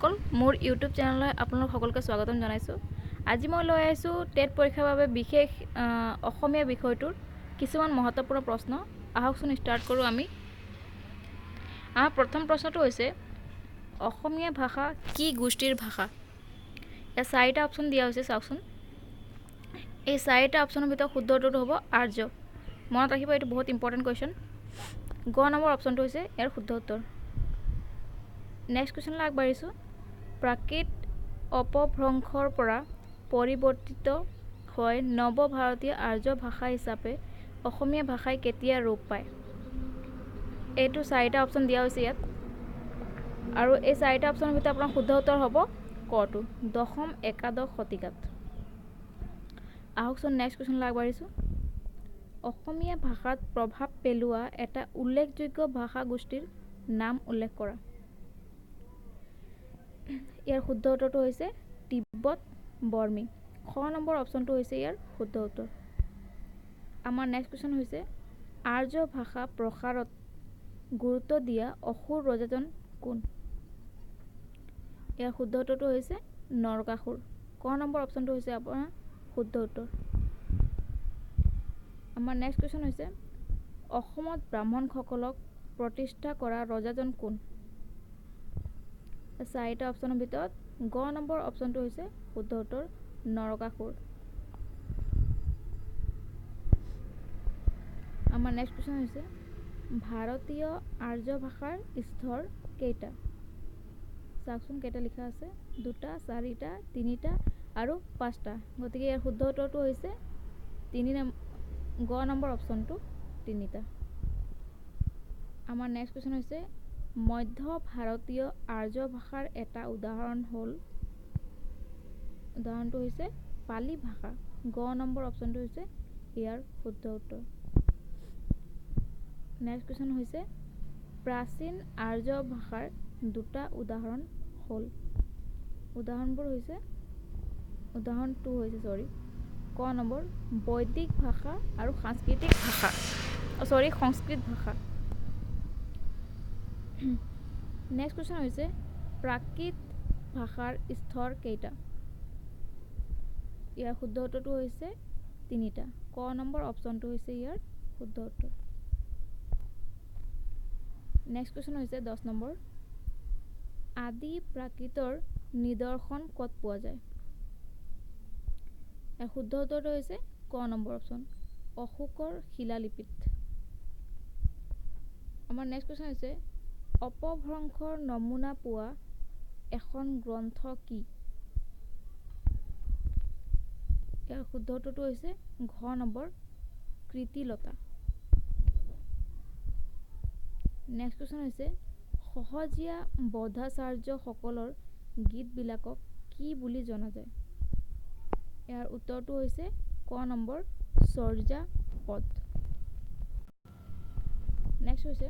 মোৰ ইউটিউব চেনেললৈ আপোনালোক সকলোকে স্বাগতম জনাইছোঁ। আজি মই লৈ আহিছোঁ টেট পৰীক্ষাৰ বাবে বিশেষ অসমীয়া বিষয়টোৰ কিছুমান মহত্বপূৰ্ণ প্ৰশ্ন। আহকচোন ষ্টাৰ্ট কৰোঁ আমি। আমাৰ প্ৰথম প্ৰশ্নটো হৈছে অসমীয়া ভাষা কি গোষ্ঠীৰ ভাষা? ইয়াত চাৰিটা অপশ্যন দিয়া হৈছে, চাওকচোন। এই চাৰিটা অপশ্যনৰ ভিতৰত শুদ্ধ উত্তৰটো হ'ব আৰ্য। মনত ৰাখিব, এইটো বহুত ইম্পৰ্টেণ্ট কুৱেশ্যন। গ নম্বৰ অপশ্যনটো হৈছে ইয়াৰ শুদ্ধ উত্তৰ। নেক্সট কুৱেশ্যনলৈ আগবাঢ়িছোঁ। প্ৰাকৃত অপভ্ৰংশৰ পৰা পৰিৱৰ্তিত হৈ নৱ-ভাৰতীয় আৰ্য ভাষা হিচাপে অসমীয়া ভাষাই কেতিয়া ৰূপ পায়? এইটো চাৰিটা অপশ্যন দিয়া হৈছে ইয়াত, আৰু এই চাৰিটা অপশ্যনৰ ভিতৰত আপোনাৰ শুদ্ধ উত্তৰ হ'ব কটো, দশম একাদশ শতিকাত। আহকচোন নেক্সট কুৱেশ্যনলৈ আগবাঢ়িছোঁ। অসমীয়া ভাষাত প্ৰভাৱ পেলোৱা এটা উল্লেখযোগ্য ভাষা গোষ্ঠীৰ নাম উল্লেখ কৰা। ইয়াৰ শুদ্ধ উত্তৰটো হৈছে তিব্বত বৰ্মী। খ নম্বৰ অপশ্যনটো হৈছে ইয়াৰ শুদ্ধ উত্তৰ। আমাৰ নেক্সট কুৱেশ্যন হৈছে আৰ্য ভাষা প্ৰসাৰত গুৰুত্ব দিয়া অসুৰ ৰজাজন কোন? ইয়াৰ শুদ্ধ উত্তৰটো হৈছে নৰকাসুৰ। ক নম্বৰ অপশ্যনটো হৈছে আপোনাৰ শুদ্ধ উত্তৰ। আমাৰ নেক্সট কুৱেশ্যন হৈছে অসমত ব্ৰাহ্মণসকলক প্ৰতিষ্ঠা কৰা ৰজাজন কোন? চাৰিটা অপশ্যনৰ ভিতৰত গ নম্বৰ অপশ্যনটো হৈছে শুদ্ধ উত্তৰ, নৰকাসুৰ। আমাৰ নেক্সট কুৱেশ্যন হৈছে ভাৰতীয় আৰ্য ভাষাৰ স্তৰ কেইটা? চাওকচোন কেইটা লিখা আছে, দুটা, চাৰিটা, তিনিটা আৰু পাঁচটা। গতিকে ইয়াৰ শুদ্ধ উত্তৰটো হৈছে গ নম্বৰ অপশ্যনটো, তিনিটা। আমাৰ নেক্সট কুৱেশ্যন হৈছে মধ্য ভাৰতীয় আৰ্য ভাষাৰ এটা উদাহৰণটো হৈছে পালি ভাষা। গ নম্বৰ অপশ্যনটো হৈছে ইয়াৰ শুদ্ধ উত্তৰ। নেক্সট কুৱেশ্যন হৈছে প্ৰাচীন আৰ্য ভাষাৰ দুটা উদাহৰণ হ'ল। উদাহৰণটো হৈছে ক নম্বৰ বৈদিক ভাষা আৰু সংস্কৃত ভাষা। নেক্সট কুৱেশ্যন হৈছে প্ৰাকৃত ভাষাৰ স্তৰ কেইটা? ইয়াৰ শুদ্ধ উত্তৰটো হৈছে তিনিটা। ক নম্বৰ অপশ্যনটো হৈছে ইয়াৰ শুদ্ধ উত্তৰ। নেক্সট কুৱেশ্যন হৈছে 10 নম্বৰ। আদি প্ৰাকৃতৰ নিদৰ্শন ক'ত পোৱা যায়? ইয়াৰ শুদ্ধ উত্তৰটো হৈছে ক নম্বৰ অপশ্যন, অশোকৰ শিলালিপিত। আমাৰ নেক্সট কুৱেশ্যন হৈছে অপভ্ৰংশৰ নমুনা পোৱা এখন গ্ৰন্থ কি? ইয়াৰ শুদ্ধ উত্তৰটো হৈছে ঘ নম্বৰ, কৃতিলতা। নেক্সট কুৱেশ্যন হৈছে সহজীয়া বধাচাৰ্যসকলৰ গীতবিলাকক কি বুলি জনা যায়? ইয়াৰ উত্তৰটো হৈছে ক নম্বৰ, চৰ্যাপদ। নেক্সট হৈছে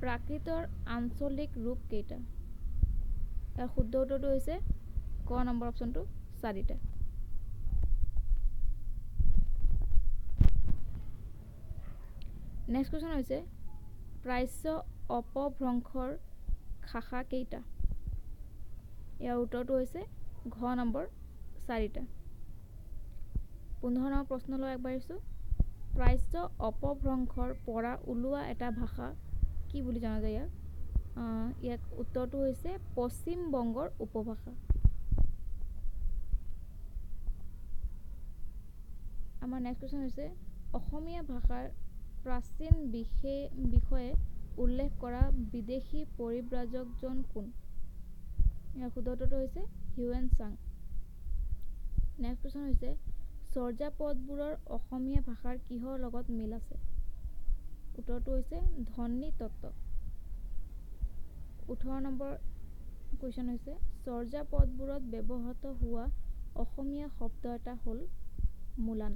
প্ৰাকৃতৰ আঞ্চলিক ৰূপ কেইটা? ইয়াৰ শুদ্ধ উত্তৰটো হৈছে ক নম্বৰ অপশ্যনটো, চাৰিটা। নেক্সট কুৱেশ্যন হৈছে প্ৰাচ্য অপভ্ৰংশৰ শাখা কেইটা? ইয়াৰ উত্তৰটো হৈছে ঘ নম্বৰ, চাৰিটা। 15 নম্বৰ প্ৰশ্নলৈ আগবাঢ়িছোঁ। প্ৰাচ্য অপভ্ৰংশৰ পৰা ওলোৱা এটা ভাষা কি বুলি জনা যায় ইয়াক? ইয়াক উত্তৰটো হৈছে পশ্চিম বংগৰ উপভাষা। আমাৰ নেক্সট কুৱেশ্যন হৈছে অসমীয়া ভাষাৰ প্ৰাচীন বিষয়ে উল্লেখ কৰা বিদেশী পৰিব্ৰাজকজন কোন? ইয়াৰ শুদ্ধ উত্তৰটো হৈছে হিউৱেন চাং। নেক্সট কুৱেশ্যন হৈছে চৰ্যাপদবোৰৰ অসমীয়া ভাষাৰ কিহৰ লগত মিল আছে? উত্তৰটো হৈছে ধ্বনি তত্ত্ব। 18 নম্বৰ কুৱেশ্যন হৈছে চৰ্যাপদবোৰত ব্যৱহৃত হোৱা অসমীয়া শব্দ এটা হ'ল মূলান।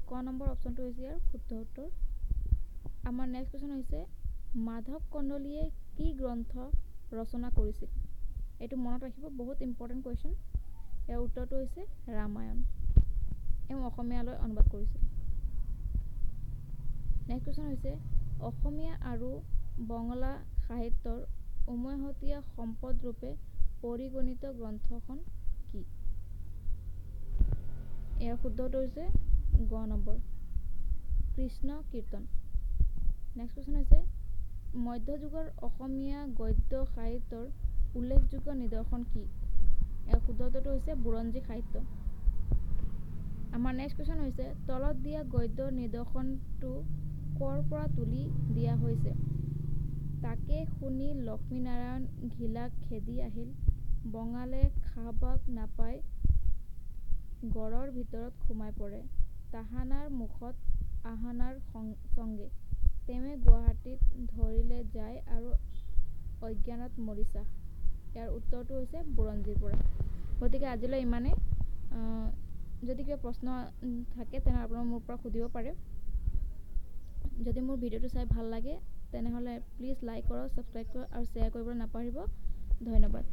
ক নম্বৰ অপশ্যনটো হৈছে ইয়াৰ শুদ্ধ উত্তৰ। আমাৰ নেক্সট কুৱেশ্যন হৈছে মাধৱ কন্দলীয়ে কি গ্ৰন্থ ৰচনা কৰিছিল? এইটো মনত ৰাখিব, বহুত ইম্পৰ্টেণ্ট কুৱেশ্যন। ইয়াৰ উত্তৰটো হৈছে ৰামায়ণ। এওঁ অসমীয়ালৈ অনুবাদ কৰিছিল। নেক্সট কুৱেশ্যন হৈছে অসমীয়া আৰু বঙলা সাহিত্যৰ উমৈহতীয়া সম্পদ ৰূপে পৰিগণিত গ্ৰন্থখন কি? ইয়াৰ শুদ্ধটো হৈছে গ নম্বৰ কৃষ্ণ কীৰ্তন। নেক্সট কুৱেশ্যন হৈছে মধ্যযুগৰ অসমীয়া গদ্য সাহিত্যৰ উল্লেখযোগ্য নিদৰ্শন কি? ইয়াৰ শুদ্ধটো হৈছে বুৰঞ্জী সাহিত্য। আমাৰ নেক্সট কুৱেশ্যন হৈছে তলত দিয়া গদ্যৰ নিদৰ্শনটো ক'ৰ পৰা তুলি দিয়া হৈছে? তাকে শুনি লক্ষ্মীনাৰায়ণ ঘিলাক খেদি আহিল, বঙালে খাহবাক নাপাই গড়ৰ ভিতৰত সোমাই পৰে, তাহানাৰ মুখত আহানাৰ চংগে, তেমে গুৱাহাটীত ধৰিলে যায় আৰু অজ্ঞানত মৰিছা। ইয়াৰ উত্তৰটো হৈছে বুৰঞ্জীৰ পৰা। গতিকে আজিলৈ ইমানেই। যদি কিবা প্ৰশ্ন থাকে তেনেহ'লে আপোনালোকে মোৰ পৰা সুধিব পাৰে। যদি মোৰ ভিডিঅ'টো চাই ভাল লাগে তেনেহ'লে প্লিজ লাইক কৰক, ছাবস্ক্ৰাইব কৰক আৰু শ্বেয়াৰ কৰিবলৈ নাপাহৰিব। ধন্যবাদ।